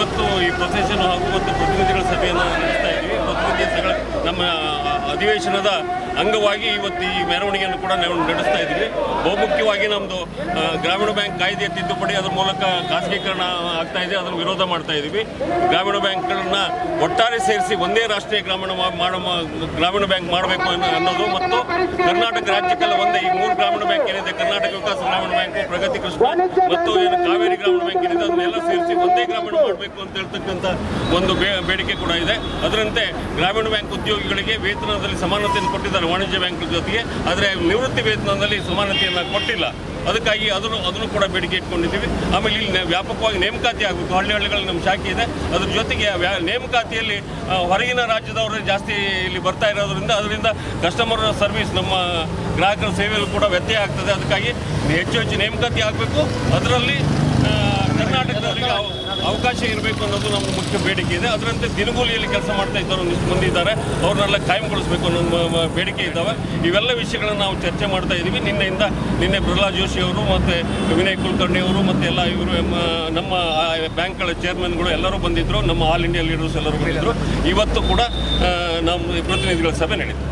ಇವತ್ತು ಈ ಪ್ರೊಸೆಷನ್ ಹಾಗೂ ಮತ್ತು ಪ್ರತಿನಿಧಿಗಳ ಸಭೆಯನ್ನು ನಡೆಸ್ತಾ ಇದ್ದೀವಿ. ಪ್ರತಿನಿಧಿ ಸಭೆ ನಮ್ಮ ಅಧಿವೇಶನದ ಅಂಗವಾಗಿ ಇವತ್ತು ಈ ಮೆರವಣಿಗೆಯನ್ನು ಕೂಡ ನಾವು ನಡೆಸ್ತಾ ಇದ್ದೀವಿ. ಬಹುಮುಖ್ಯವಾಗಿ ನಮ್ಮದು ಗ್ರಾಮೀಣ ಬ್ಯಾಂಕ್ ಕಾಯ್ದೆ ತಿದ್ದುಪಡಿ ಅದರ ಮೂಲಕ ಖಾಸಗೀಕರಣ ಆಗ್ತಾ ಇದೆ, ಅದನ್ನು ವಿರೋಧ ಮಾಡ್ತಾ ಇದ್ದೀವಿ. ಗ್ರಾಮೀಣ ಬ್ಯಾಂಕ್ಗಳನ್ನ ಒಟ್ಟಾರೆ ಸೇರಿಸಿ ಒಂದೇ ರಾಷ್ಟ್ರೀಯ ಗ್ರಾಮೀಣ ಬ್ಯಾಂಕ್ ಮಾಡಬೇಕು ಅನ್ನೋದು ಮತ್ತು ಕರ್ನಾಟಕ ರಾಜ್ಯಕ್ಕೆಲ್ಲ ಒಂದೇ ಈ 3 ಗ್ರಾಮೀಣ ಬ್ಯಾಂಕ್ ಏನಿದೆ, ಕರ್ನಾಟಕ ವಿಕಾಸ ಗ್ರಾಮೀಣ ಬ್ಯಾಂಕು, ಪ್ರಗತಿ ಕೃಷ್ಣ ಮತ್ತು ಏನು ಕಾವೇರಿ ಗ್ರಾಮೀಣ ಬ್ಯಾಂಕ್ ಏನಿದೆ ಅದನ್ನೆಲ್ಲ ಸೇರಿಸಿ ಒಂದೇ ಗ್ರಾಮೀಣ ಮಾಡಬೇಕು ಅಂತ ಹೇಳ್ತಕ್ಕಂಥ ಒಂದು ಬೇಡಿಕೆ ಕೂಡ ಇದೆ. ಅದರಂತೆ ಗ್ರಾಮೀಣ ಬ್ಯಾಂಕ್ ಉದ್ಯೋಗಿಗಳಿಗೆ ವೇತನದಲ್ಲಿ ಸಮಾನತೆಯನ್ನು ಕೊಟ್ಟಿದ್ದಾರೆ ವಾಣಿಜ್ಯ ಬ್ಯಾಂಕ್ ಜೊತೆಗೆ, ಆದರೆ ನಿವೃತ್ತಿ ವೇತನದಲ್ಲಿ ಸಮಾನತೆಯನ್ನು ಕೊಟ್ಟಿಲ್ಲ. ಅದಕ್ಕಾಗಿ ಅದನ್ನು ಕೂಡ ಬೇಡಿಕೆ ಇಟ್ಕೊಂಡಿದ್ದೀವಿ. ಆಮೇಲೆ ಇಲ್ಲಿ ವ್ಯಾಪಕವಾಗಿ ನೇಮಕಾತಿ ಆಗಬೇಕು. ಹಳ್ಳಿಗಳಲ್ಲಿ ನಮ್ಮ ಶಾಖೆ ಇದೆ, ಅದ್ರ ಜೊತೆಗೆ ನೇಮಕಾತಿಯಲ್ಲಿ ಹೊರಗಿನ ರಾಜ್ಯದವರು ಜಾಸ್ತಿ ಇಲ್ಲಿ ಬರ್ತಾ ಇರೋದ್ರಿಂದ ಅದರಿಂದ ಕಸ್ಟಮರ್ ಸರ್ವಿಸ್ ನಮ್ಮ ಗ್ರಾಹಕರ ಸೇವೆಯಲ್ಲೂ ಕೂಡ ವ್ಯತ್ಯಯ ಆಗ್ತದೆ. ಅದಕ್ಕಾಗಿ ಹೆಚ್ಚು ನೇಮಕಾತಿ ಆಗಬೇಕು, ಅದರಲ್ಲಿ ಕರ್ನಾಟಕದವರಿಗೆ ಅವಕಾಶ ಇರಬೇಕು ಅನ್ನೋದು ನಮ್ಮ ಮುಖ್ಯ ಬೇಡಿಕೆ ಇದೆ. ಅದರಂತೆ ದಿನಗೂಲಿಯಲ್ಲಿ ಕೆಲಸ ಮಾಡ್ತಾ ಇದ್ದವರು ಒಂದಿಷ್ಟು ಮಂದಿ ಇದ್ದಾರೆ, ಅವ್ರನ್ನೆಲ್ಲ ಕಾಯಂಗೊಳಿಸಬೇಕು ಅನ್ನೋ ಬೇಡಿಕೆ ಇದ್ದಾವೆ. ಇವೆಲ್ಲ ವಿಷಯಗಳನ್ನು ನಾವು ಚರ್ಚೆ ಮಾಡ್ತಾ ಇದ್ದೀವಿ. ನಿನ್ನೆ ಪ್ರಹ್ಲಾದ್ ಜೋಶಿ ಅವರು ಮತ್ತು ವಿನಯ್ ಕುಲಕರ್ಣಿ ಅವರು ಮತ್ತು ಎಲ್ಲ ಇವರು ನಮ್ಮ ಬ್ಯಾಂಕ್ಗಳ ಚೇರ್ಮನ್ಗಳು ಎಲ್ಲರೂ ಬಂದಿದ್ದರು, ನಮ್ಮ ಆಲ್ ಇಂಡಿಯಾ ಲೀಡರ್ಸ್ ಎಲ್ಲರೂ ಬಂದಿದ್ದರು. ಇವತ್ತು ಕೂಡ ನಮ್ಮ ಪ್ರತಿನಿಧಿಗಳ ಸಭೆ ನಡೀತು.